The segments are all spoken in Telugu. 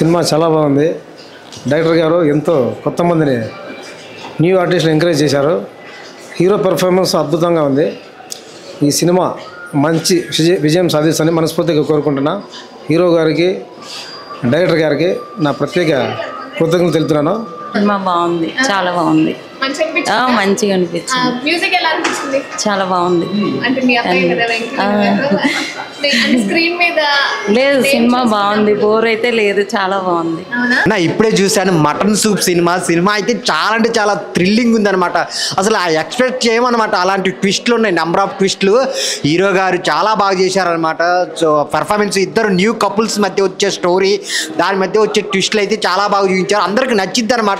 సినిమా చాలా బాగుంది. డైరెక్టర్ గారు ఎంతో కొత్త మందిని న్యూ ఆర్టిస్టులు ఎంకరేజ్ చేశారు. హీరో పెర్ఫార్మెన్స్ అద్భుతంగా ఉంది. ఈ సినిమా మంచి విజయం సాధిస్తుందని మనస్ఫూర్తిగా కోరుకుంటున్నా. హీరో గారికి, డైరెక్టర్ గారికి నా ప్రత్యేక కృతజ్ఞతలు తెలుపుతున్నాను. సినిమా బాగుంది, చాలా బాగుంది, మంచిగా అనిపించింది. మ్యూజిక్ ఎలా అనిపించింది? చాలా బాగుంది. అంటే మీ అబ్బాయి కదా అంటే స్క్రీన్ మీద లేదు, సినిమా బాగుంది, బోర్ అయితే లేదు, చాలా బాగుంది. నా ఇప్పుడే చూశాను మటన్ సూప్ సినిమా. సినిమా అయితే చాలా అంటే చాలా థ్రిల్లింగ్ ఉందన్నమాట. అసలు ఆ ఎక్స్పెక్ట్ చేయమన్నమాట. అలాంటి ట్విస్ట్లు ఉన్నాయి, నెంబర్ ఆఫ్ ట్విస్ట్లు. హీరో గారు చాలా బాగా చేశారనమాట. సో పర్ఫార్మెన్స్, ఇద్దరు న్యూ కపుల్స్ మధ్య వచ్చే స్టోరీ, దాని మధ్య వచ్చే ట్విస్ట్లు అయితే చాలా బాగా చూపించారు. అందరికి నచ్చింది అనమాట.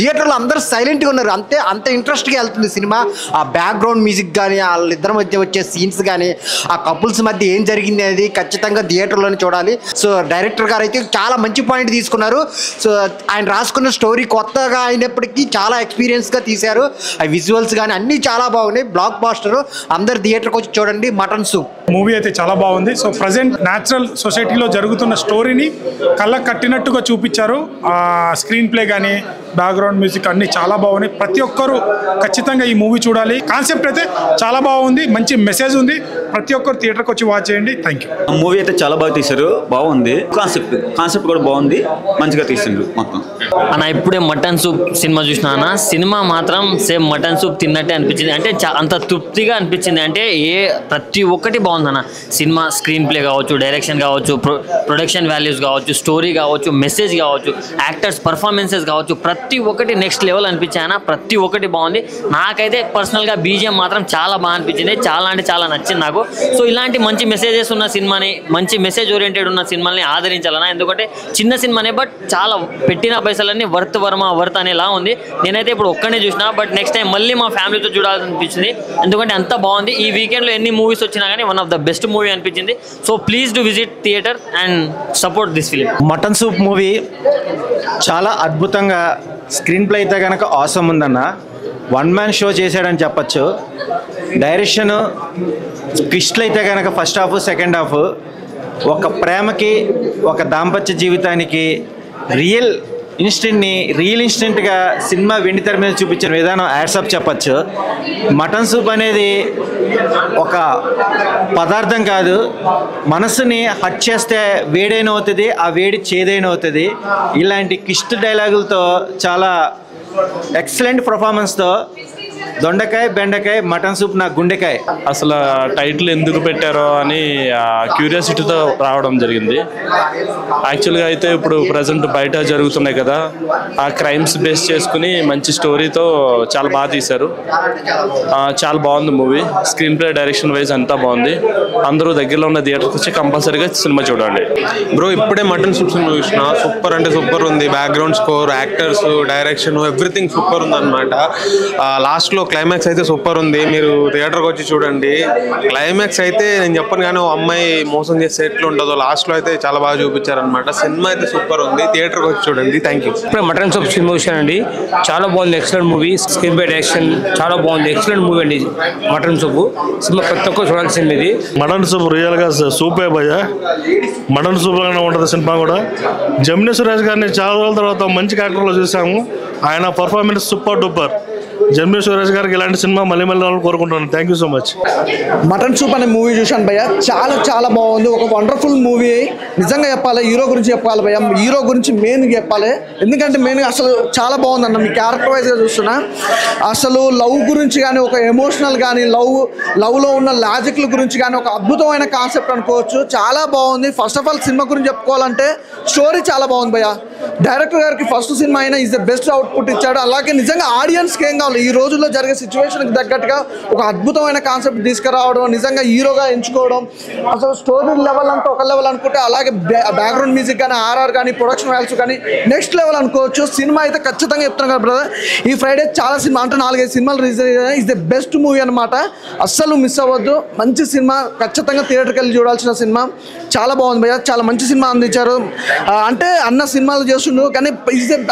థియేటర్లో అందరూ సైలెంట్గా ఉన్నారు. అంతే ఇంట్రెస్ట్గా వెళ్తుంది సినిమా. ఆ బ్యాక్గ్రౌండ్ మ్యూజిక్ కానీ, వాళ్ళిద్దరి మధ్య వచ్చే సీన్స్ కానీ, ఆ కపుల్స్ మధ్య ఏం జరిగింది అనేది ఖచ్చితంగా థియేటర్లోనే చూడాలి. సో డైరెక్టర్ గారు అయితే చాలా మంచి పాయింట్ తీసుకున్నారు. సో ఆయన రాసుకున్న స్టోరీ కొత్తగా అయినప్పటికీ చాలా ఎక్స్పీరియన్స్గా తీశారు. ఆ విజువల్స్ కానీ అన్నీ చాలా బాగున్నాయి. Blockbuster. అందరు థియేటర్కి వచ్చి చూడండి మటన్ సూప్. మూవీ అయితే చాలా బాగుంది. సో ప్రజెంట్ న్యాచురల్ సొసైటీలో జరుగుతున్న స్టోరీని కళ్ళకు కట్టినట్టుగా చూపించారు. ఆ స్క్రీన్ ప్లే కానీ, బ్యాక్గ్రౌండ్ మ్యూజిక్ అన్నీ చాలా బాగున్నాయి. ప్రతి ఒక్కరు ఖచ్చితంగా ఈ మూవీ చూడాలి. కాన్సెప్ట్ అయితే చాలా బాగుంది, మంచి మెసేజ్ ఉంది. ప్రతి ఒక్కరు థియేటర్కి వచ్చి వాచ్ చేయండి. Thank you. మూవీ అయితే చాలా బాగా తీశారు, బాగుంది. కాన్సెప్ట్ కూడా బాగుంది, మంచిగా తీసిండ్రు మొత్తం. అన్న ఇప్పుడే మటన్ సూప్ సినిమా చూసిన అన్న. సినిమా మాత్రం సేమ్ మటన్ సూప్ తిన్నట్టే అనిపించింది. అంటే అంత తృప్తిగా అనిపించింది. అంటే ప్రతి ఒక్కటి బాగుందన్న. సినిమా స్క్రీన్ ప్లే కావచ్చు, డైరెక్షన్ కావచ్చు, ప్రొడక్షన్ వాల్యూస్ కావచ్చు, స్టోరీ కావచ్చు, మెసేజ్ కావచ్చు, యాక్టర్స్ పర్ఫార్మెన్సెస్ కావచ్చు, ప్రతి ఒక్కటి నెక్స్ట్ లెవెల్ అనిపించాయన్న. ప్రతి ఒక్కటి బాగుంది. నాకైతే పర్సనల్గా బీజిఎం మాత్రం చాలా బాగా అనిపించింది. చాలా అంటే చాలా నచ్చింది నాకు. సో ఇలాంటి మంచి మెసేజెస్ ఉన్న సినిమాని, మంచి మెసేజ్ ఓరియంటెడ్ ఉన్న సినిమాని ఆదరించాలన్నా. ఎందుకంటే చిన్న సినిమానే, బట్ చాలా పెట్టిన పైసలన్నీ వర్త్ అనేలా ఉంది. నేనైతే ఇప్పుడు ఒక్కనే చూసినా, బట్ నెక్స్ట్ టైం మళ్ళీ మా ఫ్యామిలీతో చూడాలనిపించింది. ఎందుకంటే అంత బాగుంది. ఈ వీకెండ్లో ఎన్ని మూవీస్ వచ్చినా కానీ one of the best movie అనిపించింది. So please do visit theatre and support this film. Mutton soup movie చాలా అద్భుతంగా, స్క్రీన్ ప్లే అయితే కనుక ఆసమ్ ఉందన్న. వన్ మ్యాన్ షో చేశాడని చెప్పచ్చు. డైరెక్షన్, ట్విస్ట్లు అయితే కనుక ఫస్ట్ హాఫ్, సెకండ్ హాఫ్, ఒక ప్రేమకి, ఒక దాంపత్య జీవితానికి రియల్ ఇన్స్టెంట్గా సినిమా వెండితెర మీద చూపించిన విధానం యాడ్సప్ చెప్పచ్చు. మటన్ సూప్ అనేది ఒక పదార్థం కాదు, మనసుని హట్ చేస్తే వేడైన అవుతుంది, ఆ వేడి చేదైన అవుతుంది. ఇలాంటి కిస్ట్ డైలాగులతో చాలా ఎక్సలెంట్ పర్ఫార్మెన్స్తో దొండకాయ, బెండకాయ, మటన్ సూప్ నా గుండెకాయ. అసలు టైటిల్ ఎందుకు పెట్టారో అని క్యూరియాసిటీతో రావడం జరిగింది. యాక్చువల్గా అయితే ఇప్పుడు ప్రజెంట్ బయట జరుగుతున్నాయి కదా, ఆ క్రైమ్స్ బేస్ చేసుకుని మంచి స్టోరీతో చాలా బాగా తీశారు. చాలా బాగుంది movie. Screen play, direction wise అంతా బాగుంది. అందరూ దగ్గరలో ఉన్న థియేటర్కి వచ్చి కంపల్సరీగా సినిమా చూడండి. బ్రో ఇప్పుడే మటన్ సూప్ సినిమా చూసిన, సూపర్ అంటే సూపర్ ఉంది. Background score, actors, direction, everything super ఉంది అనమాట. లాస్ట్లో క్లైమాక్స్ అయితే సూపర్ ఉంది. మీరు థియేటర్కి వచ్చి చూడండి. క్లైమాక్స్ అయితే నేను చెప్పను కానీ ఓ అమ్మాయి మోసం చేస్తే ఎట్లా ఉంటుందో లాస్ట్లో అయితే చాలా బాగా చూపించారనమాట. సినిమా అయితే సూపర్ ఉంది. థియేటర్కి వచ్చి చూడండి. Thank you. ఇప్పుడు మటన్ సూప్ సినిమా చూశానండి, చాలా బాగుంది. Excellent movie. Screen by direction చాలా బాగుంది. ఎక్సలెంట్ మూవీ అండి మటన్ సూప్ సినిమా. ప్రతి ఒక్కరు చూడాల్సింది ఇది. మటన్ సూప్ రియల్గా సూపే భయ్యా. మటన్ సూప్ లాగానే ఉంటుంది సినిమా కూడా. జమినీ సురేష్ గారిని చాలా రోజుల తర్వాత మంచి క్యారెక్టర్లో చూసాము. ఆయన పర్ఫార్మెన్స్ సూపర్ డూపర్. జమినీ సురేష్ గారికి ఇలాంటి సినిమా మళ్ళీ కోరుకుంటున్నాను. Thank you so much. Mutton soup అనే మూవీ చూశాను భయ్య, చాలా బాగుంది. ఒక వండర్ఫుల్ మూవీ. నిజంగా చెప్పాలి, హీరో గురించి చెప్పాలి భయ్య. హీరో గురించి మెయిన్గా చెప్పాలి. ఎందుకంటే మెయిన్గా అసలు చాలా బాగుందన్న. మీ క్యారెక్టర్ వైజ్గా చూస్తున్నా అసలు లవ్ గురించి కానీ, ఒక ఎమోషనల్ కానీ, లవ్లో ఉన్న లాజిక్ల గురించి కానీ ఒక అద్భుతమైన కాన్సెప్ట్ అనుకోవచ్చు. చాలా బాగుంది. ఫస్ట్ ఆఫ్ ఆల్ సినిమా గురించి చెప్పుకోవాలంటే స్టోరీ చాలా బాగుంది భయ్య. డైరెక్టర్ గారికి ఫస్ట్ సినిమా అయినా ఈజ్ ద బెస్ట్ అవుట్పుట్ ఇచ్చాడు. అలాగే నిజంగా ఆడియన్స్కి ఏం కావాలి, ఈ రోజుల్లో జరిగే సిచ్యువేషన్కి తగ్గట్టుగా ఒక అద్భుతమైన కాన్సెప్ట్ తీసుకురావడం, నిజంగా హీరోగా ఎంచుకోవడం, అసలు స్టోరీ లెవెల్ అంతా ఒక లెవెల్ అనుకుంటే, అలాగే బ్యాక్గ్రౌండ్ మ్యూజిక్ కానీ, ఆర్ఆర్ కానీ, ప్రొడక్షన్ వాల్యూస్ కానీ నెక్స్ట్ లెవెల్ అనుకోవచ్చు. సినిమా అయితే ఖచ్చితంగా చెప్తున్నాను కదా బ్రదర్, ఈ ఫ్రైడే చాలా సినిమా అంటే 4-5 సినిమాలు రిలీజ్ అయ్యాయి. ఈజ్ ద బెస్ట్ మూవీ అనమాట. అస్సలు మిస్ అవ్వద్దు. మంచి సినిమా, ఖచ్చితంగా థియేటర్కి వెళ్ళి చూడాల్సిన సినిమా. చాలా బాగుంది భయ్య, చాలా మంచి సినిమా అందించారు. అంటే అన్న సినిమాలు చేస్తుండు కానీ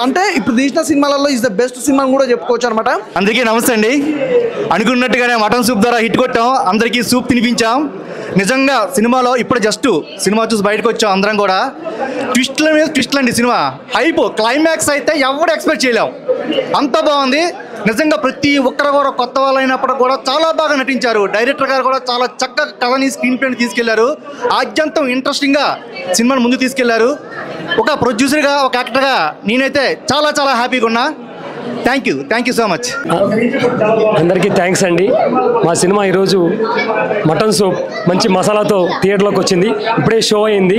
అంటే ఇప్పుడు తీసిన సినిమాలలో ఈజ్ ద బెస్ట్ సినిమా కూడా చెప్పుకోవచ్చు అనమాట. అందరికీ నమస్తే అండి. అనుకున్నట్టుగానే మటన్ సూప్ ద్వారా హిట్ కొట్టాం, అందరికీ సూప్ తినిపించాం. నిజంగా సినిమాలో ఇప్పుడు జస్ట్ సినిమా చూసి బయటకు వచ్చాం అందరం కూడా. ట్విస్ట్ల మీద ట్విస్ట్లు అండి సినిమా. హైప్ క్లైమాక్స్ అయితే ఎవరు ఎక్స్పెక్ట్ చేయలేం, అంత బాగుంది. నిజంగా ప్రతి ఒక్కరు కూడా కొత్త వాళ్ళు అయినప్పుడు కూడా చాలా బాగా నటించారు. డైరెక్టర్ గారు కూడా చాలా చక్కగా కథని స్క్రీన్ ప్లేని తీసుకెళ్లారు. ఆద్యంతం ఇంట్రెస్టింగ్గా సినిమాని ముందు తీసుకెళ్లారు. ఒక ప్రొడ్యూసర్గా, ఒక యాక్టర్గా నేనైతే చాలా చాలా హ్యాపీగా ఉన్నా. Thank you so much. అందరికీ థ్యాంక్స్ అండి. మా సినిమా ఈరోజు మటన్ సూప్ మంచి మసాలాతో థియేటర్లోకి వచ్చింది. ఇప్పుడే షో అయింది.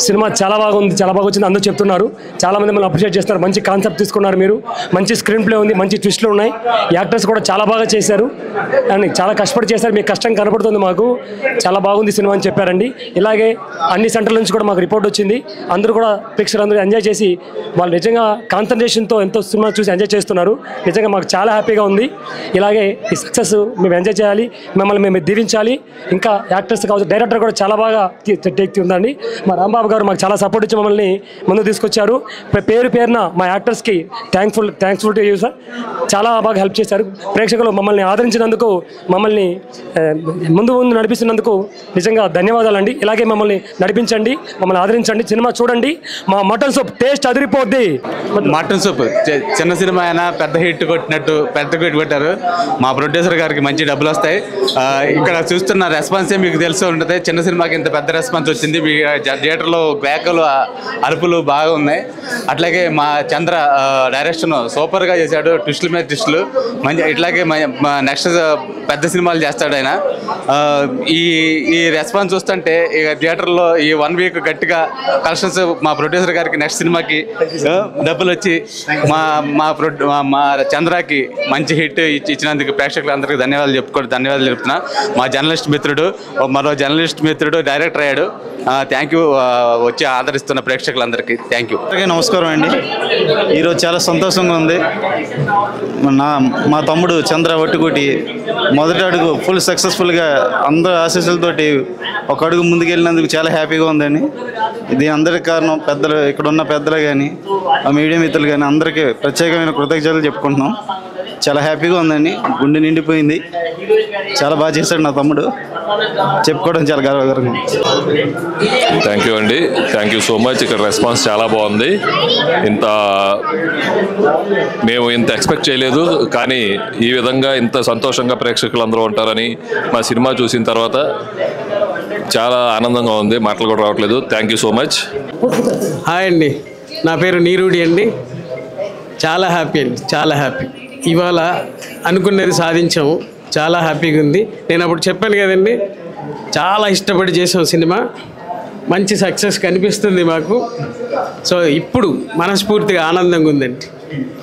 సినిమా చాలా బాగుంది, చాలా బాగా వచ్చింది అందరూ చెప్తున్నారు. చాలామంది మిమ్మల్ని అప్రిషియేట్ చేస్తున్నారు. మంచి కాన్సెప్ట్ తీసుకున్నారు మీరు. మంచి స్క్రీన్ ప్లే ఉంది, మంచి ట్విస్ట్లు ఉన్నాయి. యాక్టర్స్ కూడా చాలా బాగా చేశారు అండ్ చాలా కష్టపడి చేశారు. మీ కష్టం కనపడుతుంది మాకు. చాలా బాగుంది సినిమా అని చెప్పారండి. ఇలాగే అన్ని సెంటర్ల నుంచి కూడా మాకు రిపోర్ట్ వచ్చింది. అందరూ కూడా ప్రేక్షకులు అందరూ ఎంజాయ్ చేసి వాళ్ళు నిజంగా కాన్సన్ట్రేషన్తో ఎంతో సినిమా చూసి ఎంజాయ్ చేస్తున్నారు. నిజంగా మాకు చాలా హ్యాపీగా ఉంది. ఇలాగే ఈ సక్సెస్ మేము ఎంజాయ్ చేయాలి, మిమ్మల్ని మేము దీవించాలి. ఇంకా యాక్టర్స్ కావచ్చు, డైరెక్టర్ కూడా చాలా బాగా టేక్ ఉందండి. మా రాంబాబు గారు మాకు చాలా సపోర్ట్ ఇచ్చి మమ్మల్ని ముందుకు తీసుకొచ్చారు. పేరున మా యాక్టర్స్కి థ్యాంక్ఫుల్ టు యూ సార్. చాలా బాగా హెల్ప్ చేశారు. ప్రేక్షకులు మమ్మల్ని ఆదరించినందుకు, మమ్మల్ని ముందు నడిపిస్తున్నందుకు నిజంగా ధన్యవాదాలండి. ఇలాగే మమ్మల్ని నడిపించండి, మమ్మల్ని ఆదరించండి. సినిమా చూడండి. మా మటన్ సూప్ టేస్ట్ అదిరిపోద్ది. మటన్ సూప్ చిన్న సినిమా అయినా పెద్ద హిట్ కొట్టారు. మా ప్రొడ్యూసర్ గారికి మంచి డబ్బులు వస్తాయి. ఇక్కడ చూస్తున్న రెస్పాన్సే మీకు తెలిసి ఉంటుంది. చిన్న సినిమాకి ఇంత పెద్ద రెస్పాన్స్ వచ్చింది. మీ థియేటర్లో వేకలు అరుపులు బాగా ఉన్నాయి. అట్లాగే మా చంద్ర డైరెక్షన్ సూపర్గా చేశాడు. ట్విస్టుల మీద ట్విస్టులు మంచి. ఇట్లాగే నెక్స్ట్ పెద్ద సినిమాలు చేస్తాడు ఆయన. ఈ రెస్పాన్స్ చూస్తుంటే ఇక థియేటర్లో ఈ 1 వీక్ గట్టిగా కలెక్షన్స్ మా ప్రొడ్యూసర్ గారికి నెక్స్ట్ సినిమాకి డబ్బులు వచ్చి మా చంద్రకి మంచి హిట్ ఇచ్చినందుకు ప్రేక్షకులందరికీ ధన్యవాదాలు చెప్తున్నా. మా మరో జర్నలిస్ట్ మిత్రుడు డైరెక్టర్ అయ్యాడు. థ్యాంక్ యూ వచ్చి ఆదరిస్తున్న ప్రేక్షకులందరికీ థ్యాంక్ యూ. నమస్కారం అండి. ఈరోజు చాలా సంతోషంగా ఉంది. మా తమ్ముడు చంద్ర ఒట్టుకోటి మొదటి అడుగు ఫుల్ సక్సెస్ఫుల్గా అందరూ ఆశీస్సులతోటి ఒక అడుగు ముందుకెళ్ళినందుకు చాలా హ్యాపీగా ఉందండి. ఇది అందరికి కారణం పెద్దలు, ఇక్కడ ఉన్న పెద్దలు కానీ మీడియా మిత్రులు కానీ అందరికీ ప్రత్యేకమైన కృతజ్ఞతలు చెప్పుకుంటున్నాం. చాలా హ్యాపీగా ఉందండి. గుండె నిండిపోయింది. చాలా బాగా చేశాడు నా తమ్ముడు. చెప్పుకోవడం చాలా గర్వకారంగా. థ్యాంక్ యూ అండి. Thank you so much. ఇక్కడ రెస్పాన్స్ చాలా బాగుంది. మేము ఇంత ఎక్స్పెక్ట్ చేయలేదు, కానీ ఈ విధంగా ఇంత సంతోషంగా ప్రేక్షకులు అందరూ ఉంటారని మా సినిమా చూసిన తర్వాత చాలా ఆనందంగా ఉంది. మాటలు కూడా రావట్లేదు. Thank you so much. Hi అండి, నా పేరు నీరుడి అండి. చాలా హ్యాపీ అండి, చాలా హ్యాపీ. ఇవాళ అనుకున్నది సాధించాము. చాలా హ్యాపీగా ఉంది. నేను అప్పుడు చెప్పాను కదండి, చాలా ఇష్టపడి చేసాం సినిమా. మంచి సక్సెస్ కనిపిస్తుంది మాకు. సో ఇప్పుడు మనస్ఫూర్తిగా ఆనందంగా ఉందండి.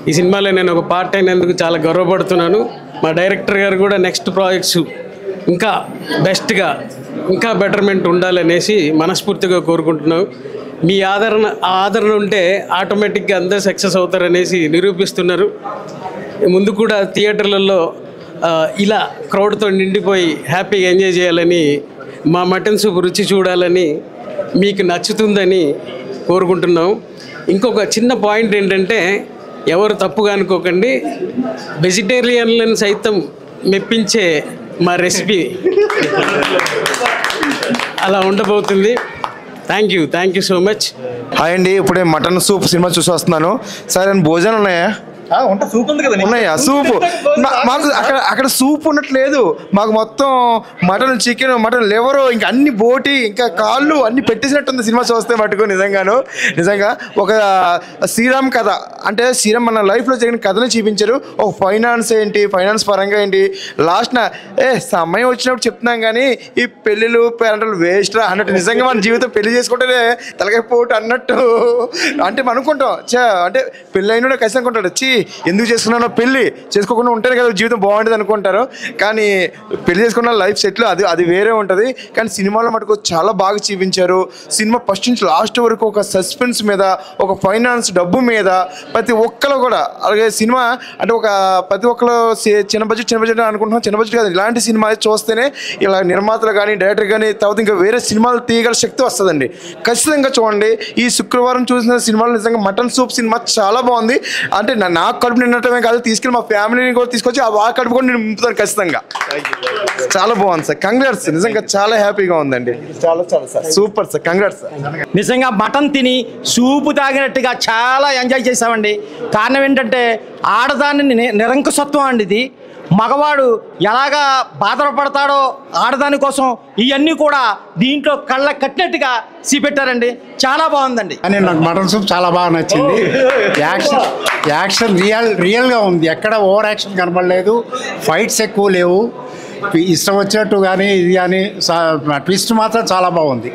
ఈ సినిమాలో నేను ఒక పార్ట్ అయినందుకు చాలా గర్వపడుతున్నాను. మా డైరెక్టర్ గారు కూడా నెక్స్ట్ ప్రాజెక్ట్స్ ఇంకా బెస్ట్గా, ఇంకా బెటర్మెంట్ ఉండాలనేసి మనస్ఫూర్తిగా కోరుకుంటున్నాం. మీ ఆదరణ ఉంటే ఆటోమేటిక్గా అందరూ సక్సెస్ అవుతారనేసి నిరూపిస్తున్నారు. ముందు కూడా థియేటర్లలో ఇలా క్రౌడ్తో నిండిపోయి హ్యాపీగా ఎంజాయ్ చేయాలని, మా మటన్ సూప్ రుచి చూడాలని, మీకు నచ్చుతుందని కోరుకుంటున్నాం. ఇంకొక చిన్న పాయింట్ ఏంటంటే, ఎవరు తప్పుగా అనుకోకండి, వెజిటేరియన్లను సైతం మెప్పించే మా రెసిపీ అలా ఉండబోతుంది. Thank you so much. Hi అండి, ఇప్పుడే మటన్ సూప్ సినిమా చూసి వస్తున్నాను. సరే భోజనం ఉన్నాయా? సూప్ ఉంది కదా, ఉన్నాయా సూప్? మాకు అక్కడ సూప్ ఉన్నట్లేదు. మాకు మొత్తం మటన్, చికెన్, మటన్ లివరు, ఇంకా అన్ని బోటి, ఇంకా కాళ్ళు అన్ని పెట్టేసినట్టుంది సినిమా చూస్తే మటుకు. నిజంగా ఒక శ్రీరామ్ కథ, అంటే శ్రీరామ్ మన లైఫ్లో జరిగిన కథని చూపించారు. ఒక ఫైనాన్స్ పరంగా ఏంటి, లాస్ట్న సమయం వచ్చినప్పుడు చెప్తున్నాం కానీ ఈ పెళ్ళిళ్ళు పేరెంటలు వేస్ట్ రా అన్నట్టు. నిజంగా మన జీవితం పెళ్లి చేసుకుంటేనే తలకాయ పోటు అన్నట్టు. అంటే మనం అనుకుంటాం, అంటే పెళ్ళి అయిన ఖచ్చితంగా అనుకుంటాడు, ఎందుకు చేసుకున్నానో, పెళ్ళి చేసుకోకుండా ఉంటేనే కదా జీవితం బాగుంటుంది అనుకుంటారు. కానీ పెళ్లి చేసుకున్న లైఫ్ సెటిల్ అది వేరే ఉంటుంది. కానీ సినిమాలో మటుకు చాలా బాగా చూపించారు. సినిమా ఫస్ట్ నుంచి లాస్ట్ వరకు ఒక సస్పెన్స్ మీద, ఒక ఫైనాన్స్ డబ్బు మీద ప్రతి ఒక్కరు కూడా. అలాగే సినిమా అంటే ఒక ప్రతి ఒక్కరు చిన్న బడ్జెట్ అనుకుంటున్నాం. చిన్న బడ్జెట్ కాదు, ఇలాంటి సినిమా చూస్తేనే ఇలా నిర్మాతలు కానీ డైరెక్టర్ కానీ తర్వాత ఇంకా వేరే సినిమాలు తీయగల శక్తి వస్తుందండి. ఖచ్చితంగా చూడండి. ఈ శుక్రవారం చూసిన సినిమాలు నిజంగా మటన్ సూప్ సినిమా చాలా బాగుంది. అంటే నాకు కడుపు నిండటమే కాదు, తీసుకెళ్ళి మా ఫ్యామిలీని కూడా తీసుకొచ్చి ఆ కడుపు కూడా నేను నింపుతాను ఖచ్చితంగా. చాలా బాగుంది సార్. కంగ్రాట్స్, నిజంగా చాలా హ్యాపీగా ఉందండి. చాలా చాలా sir, super sir, congrats sir. నిజంగా మటన్ తిని సూపు తాగినట్టుగా చాలా ఎంజాయ్ చేసామండి. కారణం ఏంటంటే ఆడదాని నిరంకుశత్వం అండి ఇది. మగవాడు ఎలాగా బాధపడతాడో ఆడదాని కోసం ఇవన్నీ కూడా దీంట్లో కళ్ళ కట్టినట్టుగా చూపెట్టారండి. చాలా బాగుందండి. అని నాకు మటన్ సూప్ చాలా బాగా నచ్చింది. యాక్షన్ రియల్గా ఉంది. ఎక్కడ ఓవర్ యాక్షన్ కనబడలేదు. ఫైట్స్ ఎక్కువ లేవు. ఇష్టం వచ్చినట్టు కానీ ఇది కానీ ట్విస్ట్ మాత్రం చాలా బాగుంది.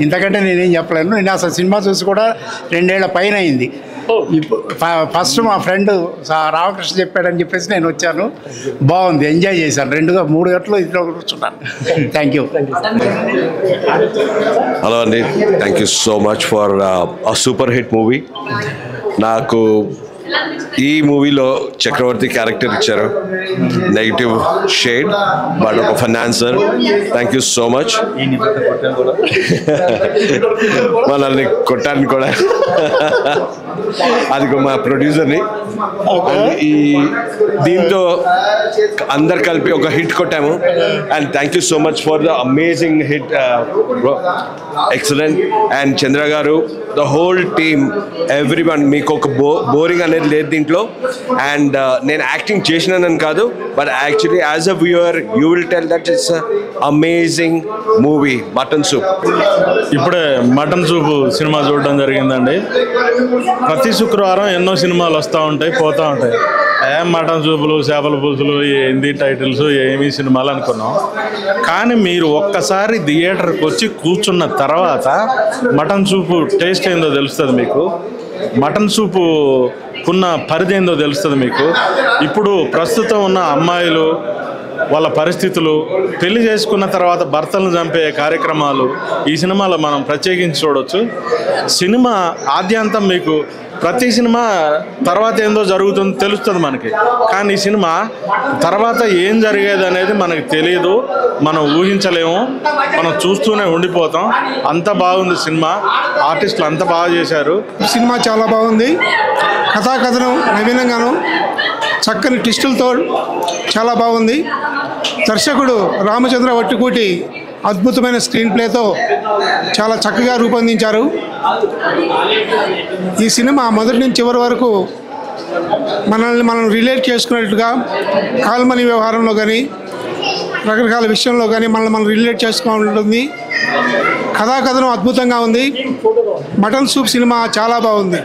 ఇంతకంటే నేనేం చెప్పలేను. నేను అసలు సినిమా చూసి కూడా 2 ఏళ్ల పైన అయింది. ఫస్ట్ మా ఫ్రెండ్ రామకృష్ణ చెప్పాడని చెప్పేసి నేను వచ్చాను. బాగుంది, ఎంజాయ్ చేశాను. 2-3 గంటలు ఇంట్లో కూర్చున్నాను. Thank you. హలో అండి, thank you so much for a super hit movie. నాకు ఈ మూవీలో చక్రవర్తి క్యారెక్టర్ ఇచ్చారు, నెగిటివ్ షేడ్ బట్ ఒక financer. Thank you so much. మనల్ని కొట్టాలని కూడా అది మా ప్రొడ్యూసర్ని. ఈ దీంతో అందరు కలిపి ఒక హిట్ కొట్టాము. And thank you so much for the amazing hit, excellent. And Chandra garu, the whole team, everyone. మీకు ఒక బోరింగ్ అనేది లేదు దీంట్లో. అండ్ నేను యాక్టింగ్ చేసినానని కాదు, but actually as a viewer you will tell that it's amazing movie mutton soup. ఇప్పుడే మటన్ సూప్ సినిమా చూడడం జరిగిందండి. ప్రతి శుక్రవారం ఎన్నో సినిమాలు వస్తూ ఉంటాయి, పోతూ ఉంటాయి. మటన్ సూపులు, చేపల పులుసులు, హిందీ టైటిల్స్, ఏమీ సినిమాలు అనుకున్నాం. కానీ మీరు ఒక్కసారి థియేటర్కి వచ్చి కూర్చున్న తర్వాత మటన్ సూపు టేస్ట్ ఏందో తెలుస్తుంది మీకు. మటన్ సూపు ఉన్న పరిధి ఏందో తెలుస్తుంది మీకు. ఇప్పుడు ప్రస్తుతం ఉన్న అమ్మాయిలు, వాళ్ళ పరిస్థితులు, పెళ్లి చేసుకున్న తర్వాత భర్తలను చంపే కార్యక్రమాలు ఈ సినిమాలో మనం ప్రత్యేకించి చూడవచ్చు. సినిమా ఆద్యంతం మీకు ప్రతి సినిమా తర్వాత ఏందో జరుగుతుంది తెలుస్తుంది మనకి. కానీ ఈ సినిమా తర్వాత ఏం జరిగేది అనేది మనకి తెలియదు, మనం ఊహించలేము, మనం చూస్తూనే ఉండిపోతాం. అంత బాగుంది సినిమా. ఆర్టిస్టులు అంత బాగా చేశారు. సినిమా చాలా బాగుంది. కథాకథనం నవీనంగాను, చక్కని ట్విస్టులతో చాలా బాగుంది. దర్శకుడు రామచంద్ర వట్టికూటి అద్భుతమైన స్క్రీన్ ప్లేతో చాలా చక్కగా రూపొందించారు. ఈ సినిమా మొదటి నుంచి చివరి వరకు మనం రిలేట్ చేసుకున్నట్టుగా కాల్మనీ వ్యవహారంలో కానీ రకరకాల విషయంలో కానీ మనం రిలేట్ చేసుకోవాలంటుంది. కథాకథనం అద్భుతంగా ఉంది. మటన్ సూప్ సినిమా చాలా బాగుంది.